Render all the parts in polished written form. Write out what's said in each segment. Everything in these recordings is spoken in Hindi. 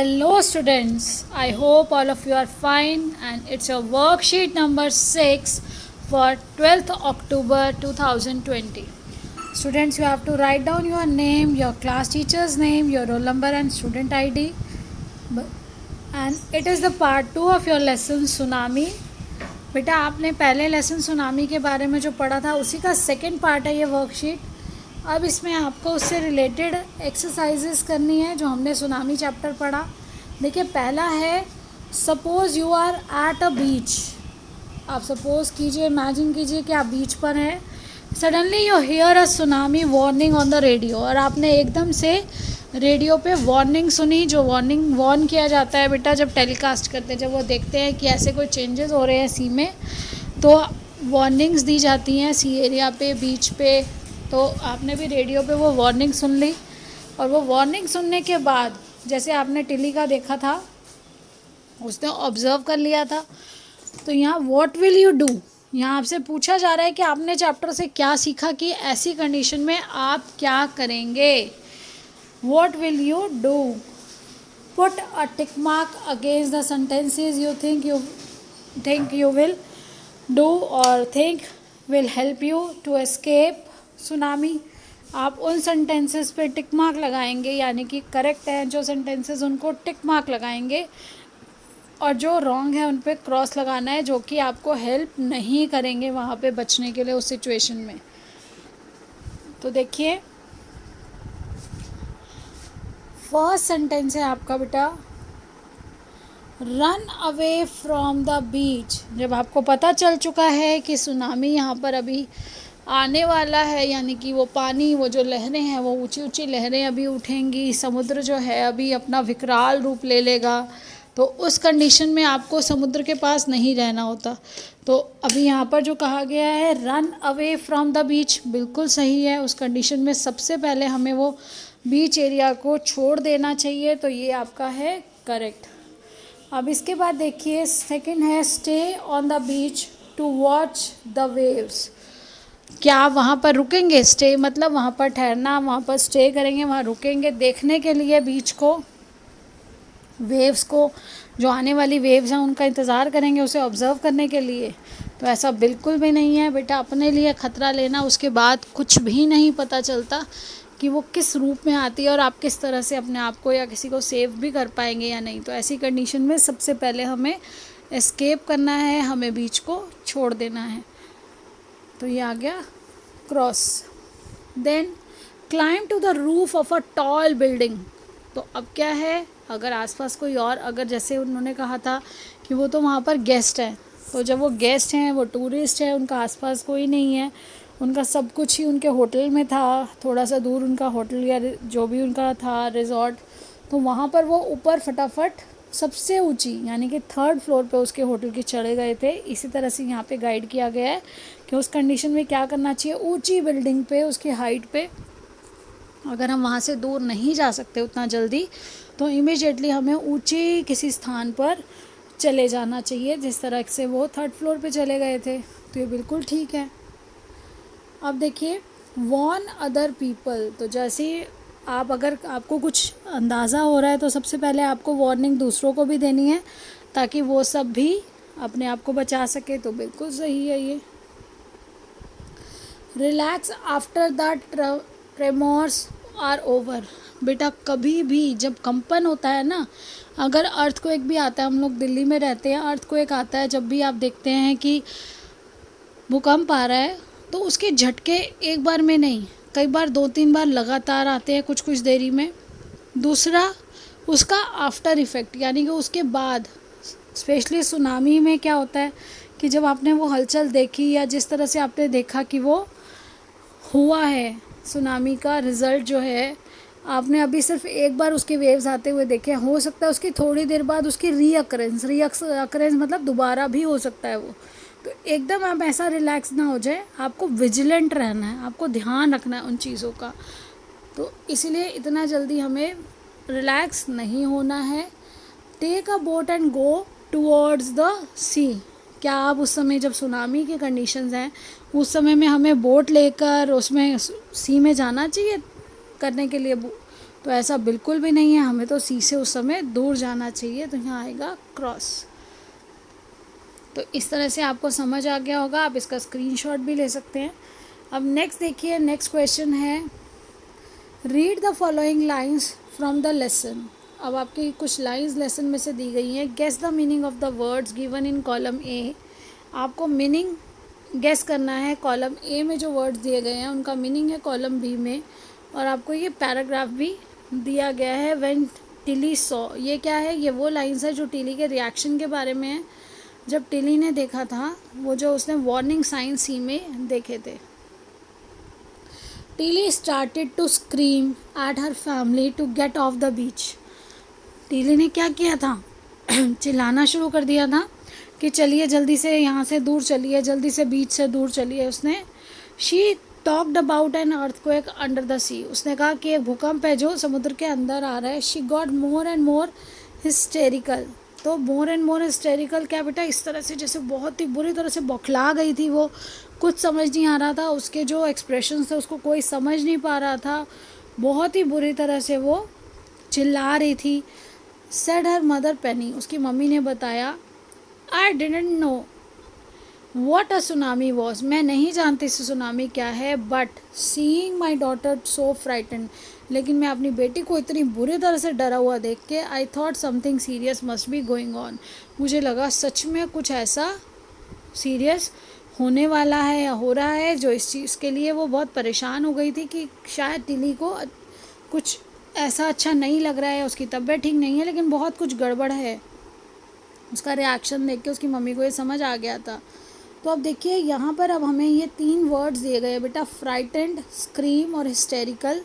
Hello students, I hope all of you are fine and it's your worksheet number 6 for 12th October 2020. Students, you have to write down your name, your class teacher's name, your roll number and student ID. And it is the part 2 of your lesson Tsunami. बेटा आपने पहले लेसन सुनामी के बारे में जो पढ़ा था उसी का सेकंड पार्ट है ये वर्कशीट। अब इसमें आपको उससे रिलेटेड एक्सरसाइजेस करनी है जो हमने सुनामी चैप्टर पढ़ा। देखिए पहला है suppose you are at a beach. आप सपोज़ कीजिए, इमेजिन कीजिए कि आप बीच पर हैं। Suddenly you here a tsunami warning on the radio, और आपने एकदम से रेडियो पे वार्निंग सुनी। जो वार्न किया जाता है बेटा जब टेलीकास्ट करते हैं, जब वो देखते हैं कि ऐसे कोई चेंजेस हो रहे हैं सी में, तो वार्निंग्स दी जाती हैं सी एरिया पे, बीच पे। तो आपने भी रेडियो पे वो वार्निंग सुन ली, और वो वार्निंग सुनने के बाद जैसे आपने टिली का देखा था, उसने ऑब्ज़र्व कर लिया था। तो यहाँ व्हाट विल यू डू, यहाँ आपसे पूछा जा रहा है कि आपने चैप्टर से क्या सीखा कि ऐसी कंडीशन में आप क्या करेंगे। What will you do? Put a tick mark against the sentences you think you will do or think will help you to escape tsunami. आप उन सेंटेंसेस पे टिक मार्क लगाएंगे, यानी कि करेक्ट हैं जो सेंटेंसेस उनको टिक मार्क लगाएंगे, और जो रॉन्ग है उन पे क्रॉस लगाना है, जो कि आपको हेल्प नहीं करेंगे वहाँ पे बचने के लिए उस सिचुएशन में। तो देखिए फर्स्ट सेंटेंस है आपका बेटा, रन अवे फ्रॉम द बीच। जब आपको पता चल चुका है कि सुनामी यहाँ पर अभी आने वाला है, यानी कि वो पानी, वो जो लहरें हैं, वो ऊंची ऊंची लहरें अभी उठेंगी, समुद्र जो है अभी अपना विकराल रूप ले लेगा, तो उस कंडीशन में आपको समुद्र के पास नहीं रहना होता। तो अभी यहाँ पर जो कहा गया है रन अवे फ्रॉम द बीच, बिल्कुल सही है। उस कंडीशन में सबसे पहले हमें वो बीच एरिया को छोड़ देना चाहिए, तो ये आपका है करेक्ट। अब इसके बाद देखिए सेकंड है stay on the beach to watch the waves. क्या आप वहाँ पर रुकेंगे? स्टे मतलब वहाँ पर ठहरना, वहाँ पर स्टे करेंगे, वहाँ रुकेंगे देखने के लिए बीच को, वेव्स को, जो आने वाली वेव्स हैं उनका इंतज़ार करेंगे उसे ऑब्ज़र्व करने के लिए। तो ऐसा बिल्कुल भी नहीं है बेटा। अपने लिए ख़तरा लेना, उसके बाद कुछ भी नहीं पता चलता कि वो किस रूप में आती है और आप किस तरह से अपने आप को या किसी को सेव भी कर पाएंगे या नहीं। तो ऐसी कंडीशन में सबसे पहले हमें एस्केप करना है, हमें बीच को छोड़ देना है। तो ये आ गया cross. Then climb to the roof of a tall building. तो अब क्या है, अगर आसपास कोई और, अगर जैसे उन्होंने कहा था कि वो तो वहाँ पर गेस्ट हैं, तो जब वो गेस्ट हैं, वो टूरिस्ट हैं, उनका आसपास कोई नहीं है, उनका सब कुछ ही उनके होटल में था, थोड़ा सा दूर उनका होटल या जो भी उनका था रिजॉर्ट, तो वहाँ पर वो ऊपर फटाफट सबसे ऊंची यानी कि थर्ड फ्लोर पे उसके होटल की चढ़े गए थे। इसी तरह से यहाँ पे गाइड किया गया है कि उस कंडीशन में क्या करना चाहिए। ऊंची बिल्डिंग पे, उसकी हाइट पे अगर हम वहाँ से दूर नहीं जा सकते उतना जल्दी, तो इमीडिएटली हमें ऊंची किसी स्थान पर चले जाना चाहिए, जिस तरह से वो थर्ड फ्लोर पे चले गए थे। तो ये बिल्कुल ठीक है। अब देखिए वॉर्न अदर पीपल। तो जैसे आप, अगर आपको कुछ अंदाज़ा हो रहा है, तो सबसे पहले आपको वार्निंग दूसरों को भी देनी है ताकि वो सब भी अपने आप को बचा सके। तो बिल्कुल सही है ये। Relax after the tremors are over. बेटा कभी भी जब कंपन होता है ना, अगर अर्थक्वेक भी आता है, हम लोग दिल्ली में रहते हैं, अर्थक्वेक आता है, जब भी आप देखते हैं कि भूकंप आ रहा है, तो उसके झटके एक बार में नहीं, कई बार 2-3 बार लगातार आते हैं कुछ कुछ देरी में। दूसरा उसका आफ्टर इफ़ेक्ट, यानी कि उसके बाद, स्पेशली सुनामी में क्या होता है कि जब आपने वो हलचल देखी या जिस तरह से आपने देखा कि वो हुआ है, सुनामी का रिज़ल्ट जो है, आपने अभी सिर्फ एक बार उसके वेव्स आते हुए देखे, हो सकता है उसकी थोड़ी देर बाद उसकी रीअकरेंस मतलब दोबारा भी हो सकता है वो। तो एकदम आप ऐसा रिलैक्स ना हो जाए, आपको विजिलेंट रहना है, आपको ध्यान रखना है उन चीज़ों का। तो इसीलिए इतना जल्दी हमें रिलैक्स नहीं होना है। Take a boat and go towards the sea. क्या आप उस समय, जब सुनामी की कंडीशंस हैं, उस समय में हमें बोट लेकर उसमें सी में जाना चाहिए करने के लिए तो ऐसा बिल्कुल भी नहीं है, हमें तो सी से उस समय दूर जाना चाहिए, तो यहाँ आएगा क्रॉस। तो इस तरह से आपको समझ आ गया होगा, आप इसका स्क्रीनशॉट भी ले सकते हैं। अब नेक्स्ट देखिए, नेक्स्ट क्वेश्चन है read the following lines from the lesson. अब आपकी कुछ लाइन्स लेसन में से दी गई हैं। Guess the meaning of the words given in column A. आपको मीनिंग गेस करना है। कॉलम ए में जो वर्ड्स दिए गए हैं उनका मीनिंग है कॉलम बी में, और आपको ये पैराग्राफ भी दिया गया है। व्हेन टिली सॉ, ये क्या है, ये वो लाइन्स है जो टिली के रिएक्शन के बारे में है। जब टिली ने देखा था, वो जो उसने वार्निंग साइन सी में देखे थे। Tilly started to scream at her family to get off the beach. Tilly ने क्या किया था चिल्लाना शुरू कर दिया था कि चलिए जल्दी से यहाँ से दूर चलिए, जल्दी से बीच से दूर चलिए। उसने she talked about an earthquake under the sea. उसने कहा कि एक भूकंप है जो समुद्र के अंदर आ रहा है। She got more and more hysterical. तो मोर एंड मोर हिस्टेरिकल क्या बेटा, इस तरह से जैसे बहुत ही बुरी तरह से बौखला गई थी वो, कुछ समझ नहीं आ रहा था, उसके जो एक्सप्रेशन थे उसको कोई समझ नहीं पा रहा था, बहुत ही बुरी तरह से वो चिल्ला रही थी। सेड हर मदर पेनी, उसकी मम्मी ने बताया, I didn't know what a tsunami was, मैं नहीं जानती सुनामी क्या है, but seeing my daughter so frighten, लेकिन मैं अपनी बेटी को इतनी बुरी तरह से डरा हुआ देख के I thought something serious must be going on, मुझे लगा सच में कुछ ऐसा सीरियस होने वाला है या हो रहा है, जो इस चीज़ के लिए वो बहुत परेशान हो गई थी कि शायद टिली को कुछ ऐसा अच्छा नहीं लग रहा है, उसकी तबीयत ठीक नहीं है, लेकिन बहुत कुछ गड़बड़ है। उसका रिएक्शन देख के उसकी मम्मी को ये समझ आ गया था। तो अब देखिए यहाँ पर अब हमें ये 3 वर्ड्स दिए गए बेटा, फ्राइटेंड, स्क्रीम और हिस्टेरिकल।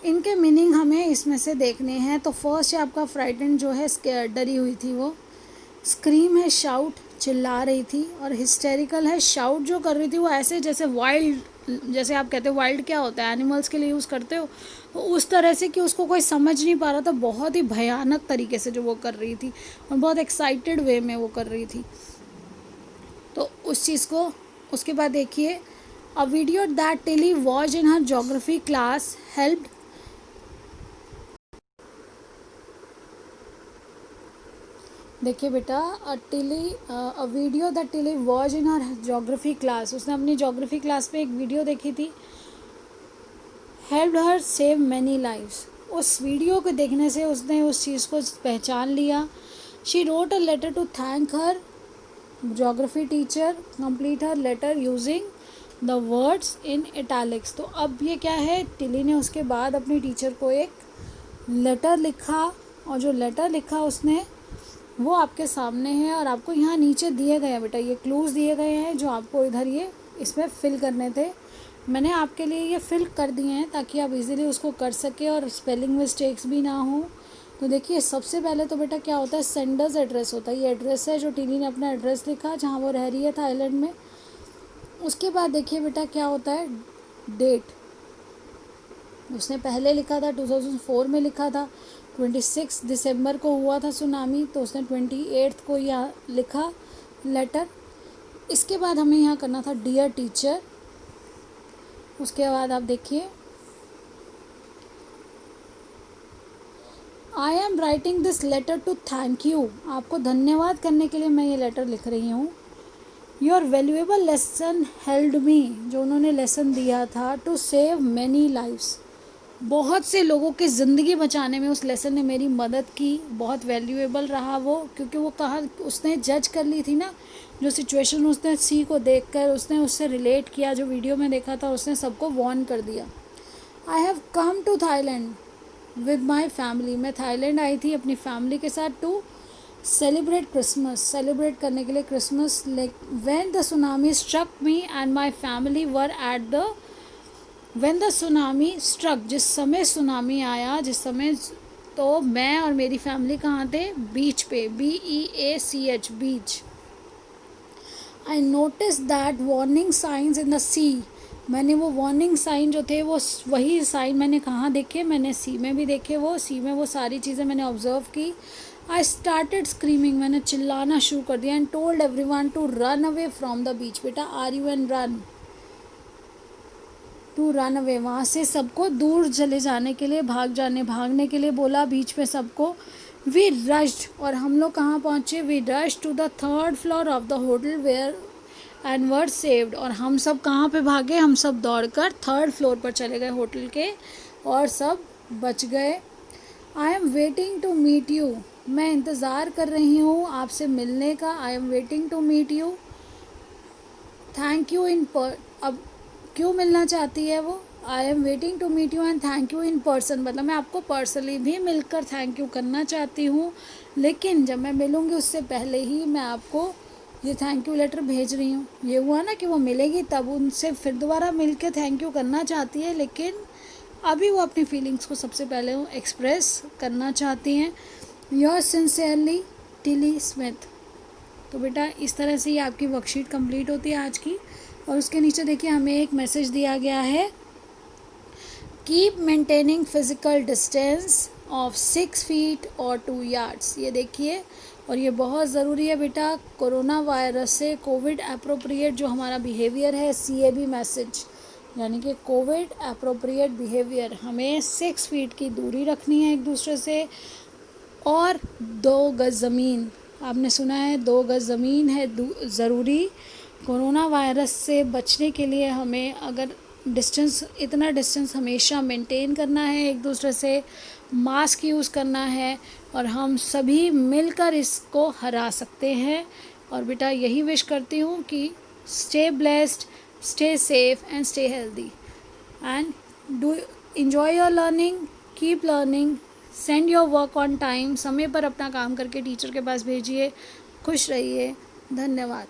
इनके मीनिंग हमें इसमें से देखने हैं। तो फर्स्ट है आपका फ्राइटेंड जो है स्केयर, डरी हुई थी वो। स्क्रीम है शाउट, चिल्ला रही थी। और हिस्टेरिकल है शाउट जो कर रही थी वो ऐसे जैसे वाइल्ड, जैसे आप कहते हो वाइल्ड क्या होता है, एनिमल्स के लिए यूज़ करते हो, तो उस तरह से कि उसको कोई समझ नहीं पा रहा था, बहुत ही भयानक तरीके से जो वो कर रही थी और बहुत एक्साइटेड वे में वो कर रही थी। तो उस चीज़ को, उसके बाद देखिए a video that Tilly watch in her geography class helped. देखिए बेटा, a video that Tilly watch in her geography class, उसने अपनी ज्योग्राफी क्लास में एक वीडियो देखी थी, helped her save many lives. उस वीडियो को देखने से उसने उस चीज़ को पहचान लिया। She wrote a letter to thank her geography teacher, complete her letter using the words in italics. तो अब ये क्या है, टिली ने उसके बाद अपनी टीचर को एक लेटर लिखा, और जो लेटर लिखा उसने वो आपके सामने है, और आपको यहाँ नीचे दिए गए हैं बेटा, ये क्लूज़ दिए गए हैं जो आपको इधर ये इसमें फिल करने थे। मैंने आपके लिए ये फिल कर दिए हैं ताकि आप इजीली उसको कर सके और स्पेलिंग मिस्टेक्स भी ना हो। तो देखिए सबसे पहले तो बेटा क्या होता है, सेंडर्स एड्रेस होता है। ये एड्रेस है जो टिली ने अपना एड्रेस लिखा जहाँ वो रह रही है थाईलैंड में। उसके बाद देखिए बेटा क्या होता है, डेट। उसने पहले लिखा था 2004 में लिखा था, 26 दिसंबर को हुआ था सुनामी, तो उसने 28 को यहाँ लिखा लेटर। इसके बाद हमें यहाँ करना था डियर टीचर। उसके बाद आप देखिए, I am writing this letter to thank you, आपको धन्यवाद करने के लिए मैं ये लेटर लिख रही हूँ। योर वैल्यूएबल लेसन हेल्ड मी, जो उन्होंने लेसन दिया था, टू सेव मैनी लाइव्स, बहुत से लोगों की ज़िंदगी बचाने में उस लेसन ने मेरी मदद की, बहुत वैल्यूएबल रहा वो, क्योंकि वो कहा, उसने जज कर ली थी ना जो सिचुएशन, उसने सी को देखकर उसने उससे रिलेट किया, जो वीडियो में देखा था उसने सबको वार्न कर दिया। I have come to Thailand with my family, मैं थाईलैंड आई थी अपनी फैमिली के साथ, टू सेलिब्रेट क्रिसमस, सेलिब्रेट करने के लिए Christmas. When the tsunami struck me and my family were at the, when the tsunami struck, जिस समय सुनामी आया, जिस समय, तो मैं और मेरी फैमिली कहाँ थे, बीच पे, BEACH, beach. I notice that warning signs in the sea, मैंने वो वार्निंग साइन जो थे वो वही साइन मैंने कहाँ देखे, मैंने सी में भी देखे, वो सी में वो सारी चीज़ें मैंने ऑब्जर्व की। आई स्टार्टेड स्क्रीमिंग, मैंने चिल्लाना शुरू कर दिया, and told everyone to run away from the beach. बेटा RUN, run. To run away, वहाँ से सबको दूर चले जाने के लिए, भागने के लिए बोला बीच में सबको। वी रश्ड, और हम लोग कहाँ पहुँचे, we rushed to the third floor of the hotel where and were saved, और हम सब कहाँ पे भागे, हम सब दौड़कर थर्ड फ्लोर पर चले गए होटल के और सब बच गए। I am waiting to meet you, मैं इंतज़ार कर रही हूँ आपसे मिलने का। I am waiting to meet you, thank you in per, अब क्यों मिलना चाहती है वो, I am waiting to meet you and thank you in person, मतलब मैं आपको पर्सनली भी मिलकर थैंक यू करना चाहती हूँ, लेकिन जब मैं मिलूँगी उससे पहले ही मैं आपको ये थैंक यू लेटर भेज रही हूँ। ये हुआ ना कि वो मिलेगी तब उनसे फिर दोबारा मिल के थैंक यू करना चाहती है, लेकिन अभी वो अपनी फीलिंग्स को सबसे पहले वो एक्सप्रेस करना चाहती हैं। Your sincerely Tilly Smith. तो बेटा इस तरह से ही आपकी वर्कशीट कंप्लीट होती है आज की। और उसके नीचे देखिए हमें एक मैसेज दिया गया है, keep maintaining physical distance of 6 feet और 2 यार्ड्स। ये देखिए, और ये बहुत ज़रूरी है बेटा, कोरोना वायरस से कोविड अप्रोप्रिएट जो हमारा बिहेवियर है, CAB मैसेज, यानी कि कोविड अप्रोप्रिएट बिहेवियर, हमें 6 फीट की दूरी रखनी है एक दूसरे से, और 2 गज़ ज़मीन, आपने सुना है 2 गज़ ज़मीन है ज़रूरी। कोरोना वायरस से बचने के लिए हमें अगर डिस्टेंस, इतना डिस्टेंस हमेशा मेंटेन करना है एक दूसरे से, मास्क यूज़ करना है, और हम सभी मिलकर इसको हरा सकते हैं। और बेटा यही विश करती हूँ कि stay blessed, stay safe and stay healthy and do enjoy your learning, keep learning, send your work on time, समय पर अपना काम करके टीचर के पास भेजिए। खुश रहिए, धन्यवाद।